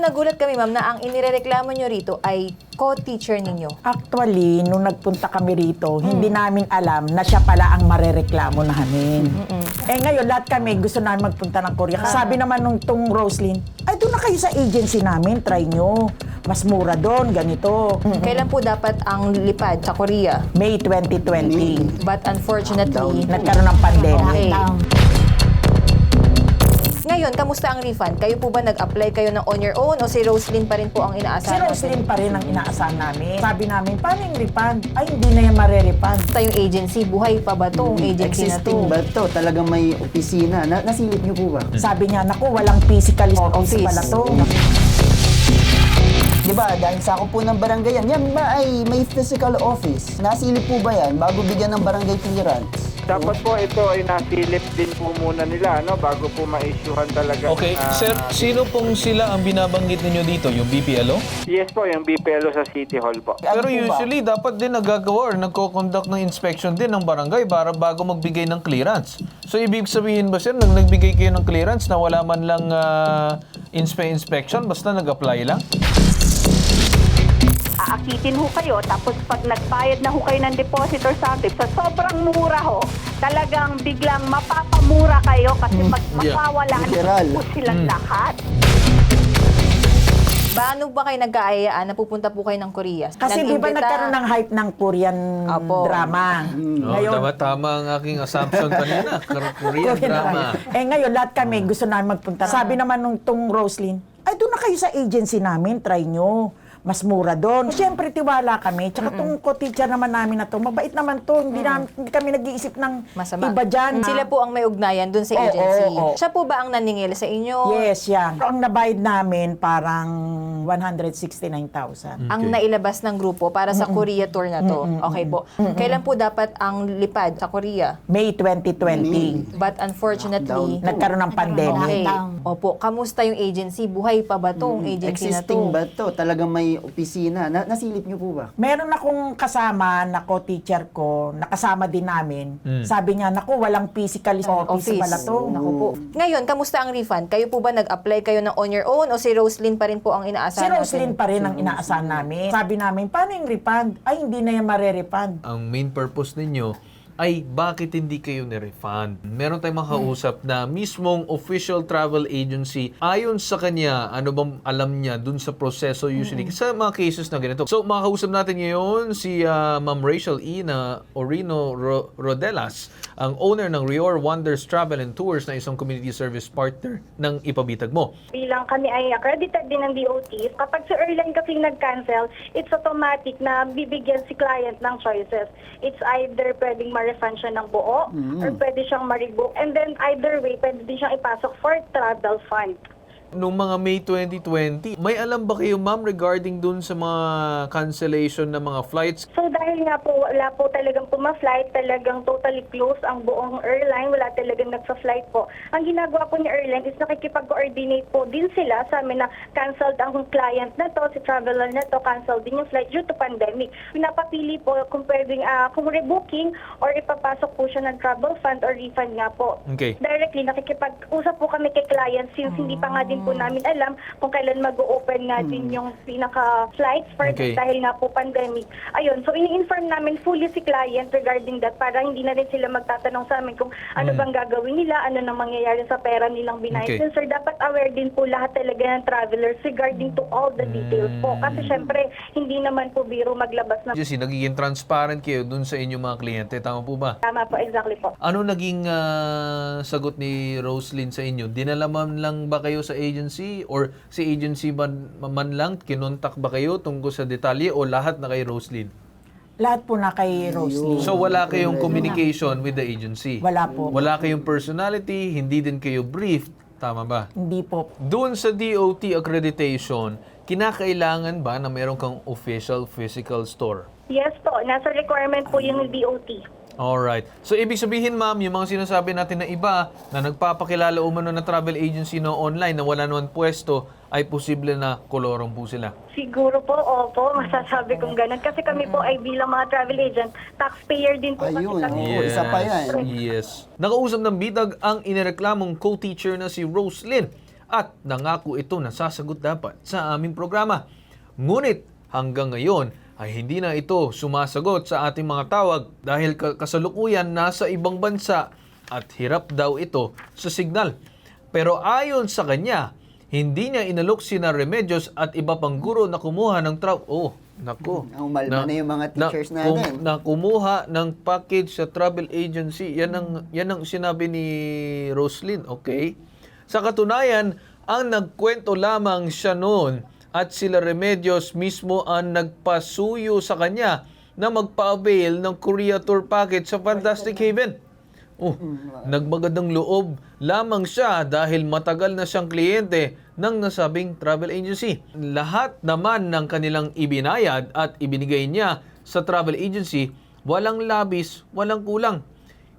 Nagulat kami, ma'am, na ang inirereklamo nyo rito ay co-teacher ninyo. Actually, nung nagpunta kami rito, hindi namin alam na siya pala ang marereklamo namin. Eh ngayon, lahat kami gusto namin magpunta ng Korea. Sabi naman nung tong Roslyn, ay doon na kayo sa agency namin, try nyo. Mas mura doon, ganito. Kailan po dapat ang lipad sa Korea? May 2020. But unfortunately, Nagkaroon ng pandemic. okay. Ngayon, kamusta ang refund? Kayo po ba nag-apply kayo ng on your own o si Roslyn pa rin po ang Si inaasahan Roslyn pa rin ang inaasahan namin. Sabi namin, paano yung refund? Ay, hindi na yan marerefund. Basta yung agency, buhay pa ba to? Ang agency na to? Existing ba ito? Talagang may opisina. Nasilip niyo po ba? Sabi niya, naku, walang physical office Office. pala to. Di ba, dahil sa ako po ng barangay yan ba ay may physical office? Nasilip po ba yan bago bigyan ng barangay clearance? Dapat po ito ay nasilip din po muna nila bago po ma-issuehan talaga. Okay, sir, sino pong sila ang binabanggit ninyo dito? Yung BPLO? Yes po, yung BPLO sa City Hall po. Pero Ano po ba? usually, dapat din nagagawa or nagko-conduct ng inspection din ng barangay para bago magbigay ng clearance. So, ibig sabihin ba, sir, nagbigay kayo ng clearance na wala man lang inspection, basta nag-apply lang? Aakitin ho kayo, tapos pag nagbayad na ho kayo ng deposit or something, sa sobrang mura ho, talagang biglang mapapamura kayo kasi magpapawalaan Literal. po silang lahat. Paano ba kayo nagkaayaan na pupunta po kayo ng Korea? Kasi di ba Nag-imbita? nagkaroon ng hype ng Korean Apo. drama? Oh, tama ang aking assumption kanina. Korean drama. Eh ngayon, lahat kami gusto namin magpunta. Sabi naman nung tong Roslyn, ay doon na kayo sa agency namin, try nyo. Mas mura doon. Siyempre, tiwala kami. Tsaka tong co-teacher naman namin na to, mabait naman to. Hindi kami nag-iisip ng Masama. iba dyan. Sila po ang may ugnayan dun sa Oo, agency. oo. Siya po ba ang naningil sa inyo? Yes, yan. Ang nabayad namin parang 169,000. Ang nailabas ng grupo para sa Korea tour na to. Okay po. Kailan po dapat ang lipad sa Korea? May 2020. But unfortunately, Nagkaroon ng pandemic. okay. Opo, kamusta yung agency? Buhay pa ba to? Ang agency na Existing to? ba ito? Talagang may opisina. Nasilip niyo po ba? Meron akong kasama na co-teacher ko, nakasama din namin. Sabi niya, naku, walang physical office pala to. Naku po. Ngayon, kamusta ang refund? Kayo po ba nag-apply kayo ng on your own o si Roslyn pa rin po ang Si inaasahan Roslyn pa rin ang inaasahan namin. Sabi namin, paano yung refund? Ay, hindi na yan marerefund. Ang main purpose ninyo ay bakit hindi kayo ni-refund. Meron tayong makausap na mismong official travel agency, ayon sa kanya, ano bang alam niya dun sa proseso usually sa mga cases na ganito. So, makakausap natin ngayon si Ma'am Rachel E. na Orino Rodelas, ang owner ng Rior Wonders Travel and Tours na isang community service partner ng Ipabitag Mo. Bilang kami ay accredited din ng DOT, kapag si airline kasi nag-cancel, it's automatic na bibigyan si client ng choices. It's either pwedeng ma-refund siya ng buo or pwede siyang ma-rebook. And then either way, pwede din siyang ipasok for travel fund. Noong mga May 2020, may alam ba kayo, ma'am, regarding dun sa mga cancellation ng mga flights? So dahil nga po wala po talagang puma-flight, talagang totally closed ang buong airline, wala talagang nagsa-flight po. Ang ginagawa po ni airline is nakikipag-coordinate po din sila sa amin na canceled ang client na to, si traveler na to, canceled din yung flight due to pandemic. Pinapapili po kung pwedeng kung rebooking or ipapasok po siya ng travel fund or refund nga po. Okay. Directly, nakikipag-usap po kami kay client since hindi pa nga din po namin alam kung kailan mag-o-open nga din yung pinaka-flights for Okay. dahil nga po pandemic. Ayun, so ini-inform namin fully si client regarding that para hindi na rin sila magtatanong sa amin kung ano bang gagawin nila, ano nang mangyayari sa pera nilang binayad. Okay. Sir, dapat aware din po lahat talaga ng travelers regarding to all the details po. Kasi syempre, hindi naman po biro maglabas ng Jesse, nagiging transparent kayo dun sa inyong mga kliyente. Tama po ba? tama po, exactly po. Ano naging sagot ni Roslyn sa inyo? Dinala man lang ba kayo sa agency or si agency man lang kinontak ba kayo tungkol sa detalye o lahat na kay Roslyn? Lahat po na kay Roslyn. So wala kayong communication with the agency? Wala po. Wala kayong personality, hindi din kayo briefed, tama ba? Hindi po. Doon sa DOT accreditation, kinakailangan ba na meron kang official physical store? Yes po, nasa requirement po yung DOT. Alright. So, ibig sabihin, ma'am, yung mga sinasabi natin na iba na nagpapakilala umano na travel agency na online na wala naman pwesto, ay posible na kolorong po sila. Siguro po, opo, masasabi kong ganun. Kasi kami po ay bilang mga travel agent, taxpayer din po kasi Ayun, kami. oo. Isa pa yan. Yes. Nakausap ng bitag ang inireklamong co-teacher na si Roslyn. at nangako ito na sasagot dapat sa aming programa. Ngunit hanggang ngayon ay hindi na ito sumasagot sa ating mga tawag dahil kasalukuyan nasa ibang bansa at hirap daw ito sa signal. Pero ayon sa kanya, hindi niya inalok sina Remedios at iba pang guro na kumuha ng nako. Umalma na yung mga teachers natin. Na kumuha ng package sa travel agency. Yan ang sinabi ni Roslyn, okay? Sa katunayan, ang nagkwento lamang siya noon at sila Remedios mismo ang nagpasuyo sa kanya na magpa-avail ng Korea tour package sa Fantastic Haven. Nagmagandang loob lamang siya dahil matagal na siyang kliyente ng nasabing travel agency. Lahat naman ng kanilang ibinayad at ibinigay niya sa travel agency, walang labis, walang kulang.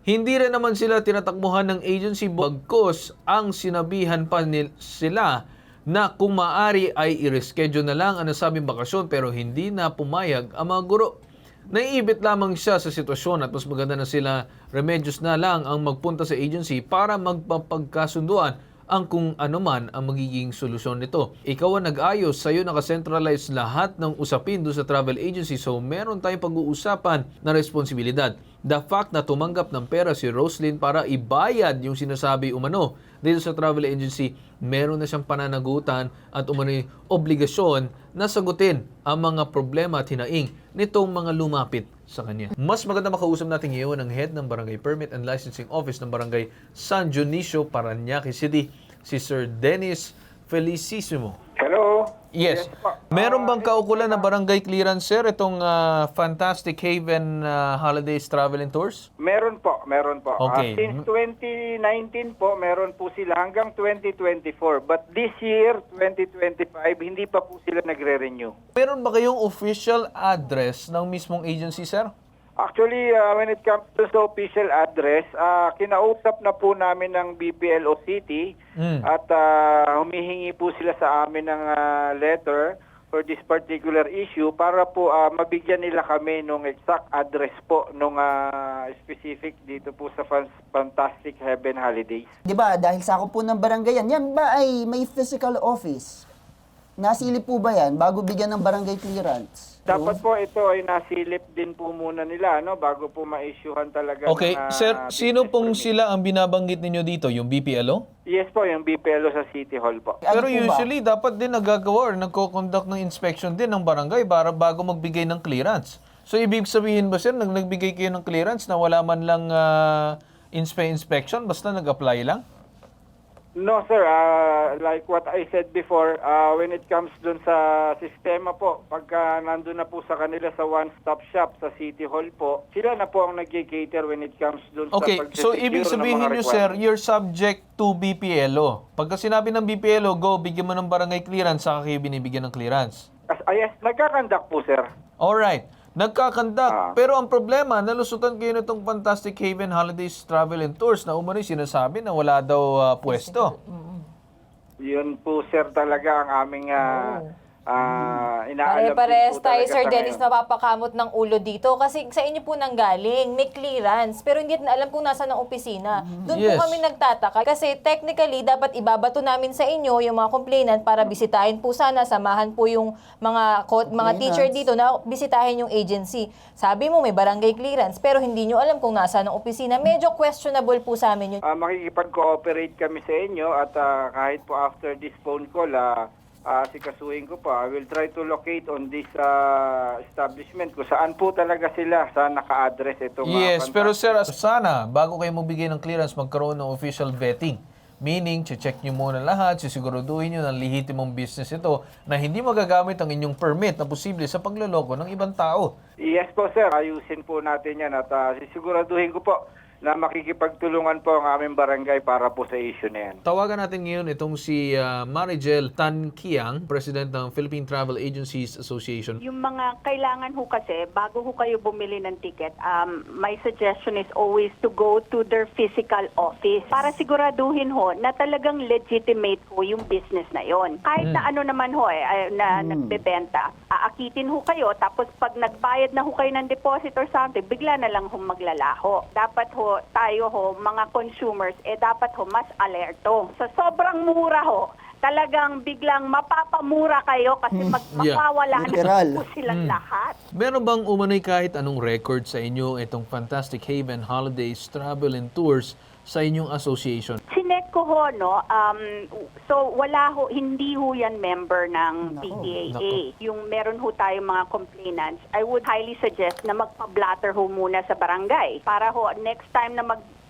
Hindi rin naman sila tinatakbuhan ng agency bagkos ang sinabihan pa sila na kung maaari ay i-reschedule na lang ang nasabing bakasyon pero hindi na pumayag ang mga guro. Naiibit lamang siya sa sitwasyon at mas maganda na sila Remedios na lang ang magpunta sa agency para magpapagkasunduan ang kung ano man ang magiging solusyon nito. Ikaw ang nag-ayos, sa'yo nakacentralize lahat ng usapin doon sa travel agency so meron tayong pag-uusapan na responsibilidad. The fact na tumanggap ng pera si Roslyn para ibayad yung sinasabi umano dito sa travel agency, meron na siyang pananagutan at umano'y obligasyon na sagutin ang mga problema at hinaing nitong mga lumapit sa kanya. Mas maganda makausap natin ngayon ang head ng Barangay Permit and Licensing Office ng Barangay San Dionisio, Parañaque City, si Sir Dennis Felicissimo. Hello? Yes. po. Meron bang kaukulan na barangay clearance, sir, itong Fantastic Haven Holidays Travel and Tours? Meron po. Okay. Since 2019 po, meron po sila hanggang 2024. But this year, 2025, hindi pa po sila nagre-renew. Meron ba kayong official address ng mismong agency, sir? Actually, when it comes to the official address, kinausap na po namin ng BPLO City at humihingi po sila sa amin ng letter for this particular issue para po mabigyan nila kami ng exact address po nung specific dito po sa Fantastic Heaven Holidays. Di ba, dahil sa ako po ng barangay yan ba ay may physical office? Nasilip po ba yan bago bigyan ng barangay clearance? Dapat po ito ay nasilip din po muna nila bago po ma-issuehan talaga. Okay, ng, sir, sino business pong permit. sila ang binabanggit ninyo dito? Yung BPLO? Yes po, yung BPLO sa City Hall po. Ano Pero po ba? usually, dapat din nagagawa or nagko-conduct ng inspection din ng barangay para bago magbigay ng clearance. So, ibig sabihin ba, sir, nagbigay kayo ng clearance na wala man lang inspection, basta nag-apply lang? No sir, like what I said before, when it comes dun sa sistema po, pagka nandun na po sa kanila sa one-stop shop sa City Hall po, sila na po ang nag-cater when it comes dun Okay, sa so ibig sabihin nyo, sir, you're subject to BPLO. Pagka sinabi ng BPLO, go, bigyan mo ng barangay clearance, saka kayo binibigyan ng clearance. Yes, nagkakandak po sir. Alright, nagkakandak. Pero ang problema, nalusutan kayo nitong Fantastic Haven Holidays Travel and Tours na umano'y sinasabi na wala daw pwesto. Yun po sir talaga ang aming inaalam. Pare-pares din po tayo, talaga Sir sa Dennis, ngayon. napapakamot ng ulo dito. Kasi sa inyo po nanggaling, may clearance. Pero hindi na alam kung nasa ng opisina. Doon Yes. po kami nagtataka. Kasi technically, dapat ibabato namin sa inyo yung mga complainant para bisitahin po sana, samahan po yung mga teacher dito na bisitahin yung agency. Sabi mo may barangay clearance, pero hindi nyo alam kung nasa ng opisina. Medyo questionable po sa amin yun. Makikipag-cooperate kami sa inyo at kahit po after this phone call, sikasuhin ko pa. I will try to locate on this establishment kung saan po talaga sila sa naka-address itong Yes, pero sir, sana bago kayo magbigay ng clearance, magkaroon ng official vetting. Meaning, check nyo muna lahat, sisiguraduhin nyo na lehitimong business ito na hindi magagamit ang inyong permit na posible sa pagloloko ng ibang tao. Yes po sir, ayusin po natin yan at sisiguraduhin ko po na makikipagtulungan po ang aming barangay para po sa issue na yan. Tawagan natin ngayon itong si Marigel Tan Kiang, President ng Philippine Travel Agencies Association. Yung mga kailangan ho kasi, bago ho kayo bumili ng ticket, my suggestion is always to go to their physical office para siguraduhin ho na talagang legitimate ho yung business na yon. Kahit na ano naman ho na nagbebenta, aakitin ho kayo, tapos pag nagbayad na ho kayo ng deposit or something, bigla na lang ho maglalaho. Dapat ho, tayo ho, mga consumers, dapat ho mas alerto. Sa sobrang mura ho, talagang biglang mapapamura kayo kasi mawawala Literal. na po silang lahat. Meron bang umano'y kahit anong record sa inyo itong Fantastic Haven Holidays Travel and Tours sa inyong association? Sinek ko ho, no, so wala ho, hindi ho yan member ng PTAA. Yung meron ho tayong mga complainants, I would highly suggest na magpa-blatter ho muna sa barangay para ho next time na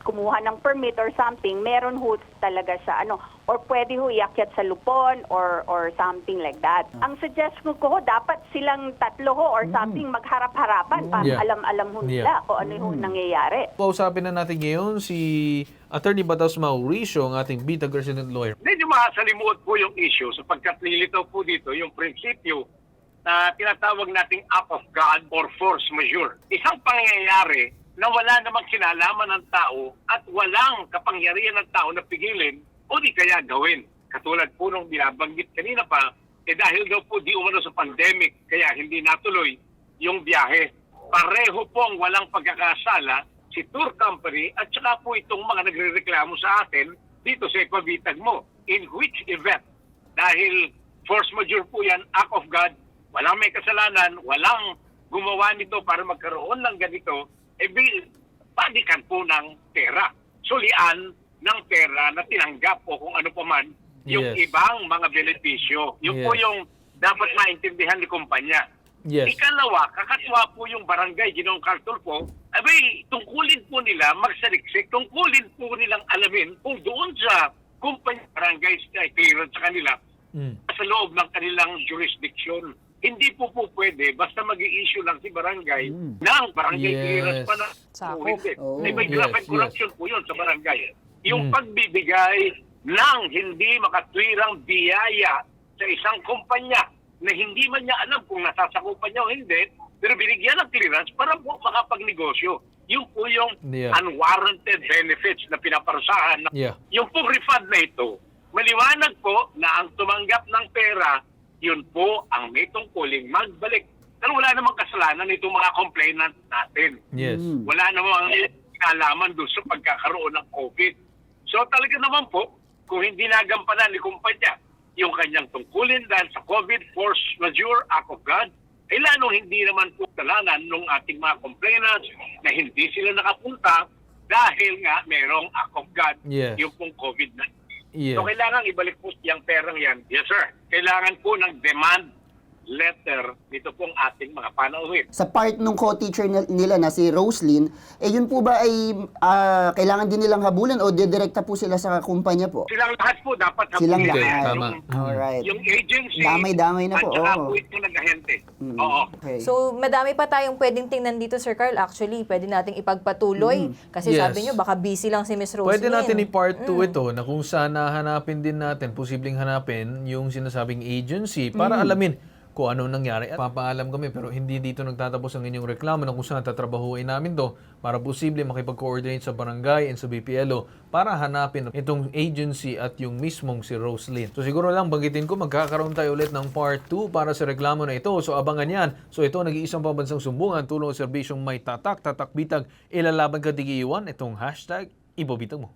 kumuha ng permit or something, meron ho talaga siya, or pwede ho iakyat sa lupon or something like that. Ang suggestion ko ho, dapat silang tatlo ho or something magharap-harapan para Yeah. alam ho nila kung ano ho nangyayari. Pausapin na natin ngayon si Attorney Batas Mauricio, ang ating Bitag resident lawyer. Medyo makasalimuot po yung issue sapagkat nilitaw po dito yung prinsipyo na tinatawag nating act of God or force majeure. Isang pangyayari na wala namang kinalaman ng tao at walang kapangyarihan ng tao na pigilin o di kaya gawin. Katulad po nung binabanggit kanina pa, dahil daw po di umano sa pandemic kaya hindi natuloy yung biyahe. Pareho pong walang pagkakasala si tour company at saka po itong mga nagrereklamo sa atin dito sa Equavitag mo. In which event, dahil force majeure po yan, act of God, walang may kasalanan, walang gumawa nito para magkaroon ng ganito, padikan po ng pera. Sulian ng pera na tinanggap o kung ano pa man yung Yes. ibang mga benepisyo. Yung po Yes. yung dapat maintindihan ni kumpanya. Yes. Ikalawa, kakatwa po yung barangay, Ginoong Cartulfo, tungkulin po nila magsaliksik, tungkulin po nilang alamin kung doon sa kumpanya barangay clearance sa kanila, sa loob ng kanilang jurisdiction. Hindi po pwede, basta mag-i-issue lang si barangay ng barangay Yes. clearance pa na. Sakop. Hindi. Oh. May graft and Yes, corruption po yun sa barangay. Yung pagbibigay ng hindi makatwirang biyaya sa isang kumpanya na hindi man niya alam kung nasasakupan niya o hindi, pero binigyan ng clearance para po makapagnegosyo. Yung po yung Yeah. unwarranted benefits na pinaparusahan. Yeah. Yung pong refund na ito, maliwanag po na ang tumanggap ng pera, yun po ang may tungkuling magbalik. Pero wala namang kasalanan itong mga complainant natin. Yes. Wala namang kinalaman doon sa pagkakaroon ng COVID. So talaga naman po, kung hindi nagampanan ni kumpanya yung kanyang tungkulin dahil sa COVID, force majeure, act of God, ay lalong hindi naman po kasalanan ng ating mga complainants na hindi sila nakapunta dahil nga merong act of God, Yes. yung pong COVID-19. Yes. So kailangan ibalik po yung perang yan. Yes sir. Kailangan po ng demand letter dito pong ating mga panauhin. Sa part nung co-teacher nila na si Roslyn, yun po ba ay kailangan din nilang habulan o didirekta po sila sa kumpanya po? Silang lahat po dapat Silang habulin. lahat. Tama. Alright. Yung agency Damay-damay na po, at saka oo. po itong nag-ahente. Oo. Okay. So, madami pa tayong pwedeng tingnan dito, Sir Carl. Actually, pwede nating ipagpatuloy. Kasi Yes. sabi nyo, baka busy lang si Miss Roslyn. Pwede natin i-part 2 ito na kung saan hahanapin din natin, posibleng hanapin yung sinasabing agency para alamin kung anong nangyari. At papaalam kami pero hindi dito nagtatapos ang inyong reklamo na kung saan tatrabahuin namin to para posible makipag-coordinate sa barangay and sa BPLO para hanapin itong agency at yung mismong si Roslyn. So siguro lang banggitin ko, magkakaroon tayo ulit ng part 2 para sa reklamo na ito. So abangan yan. So ito nag-iisang pambansang sumbungan, tulong at serbisyong may tatak, bitag, ilalaban ka digiiwan, itong hashtag ibobitag mo.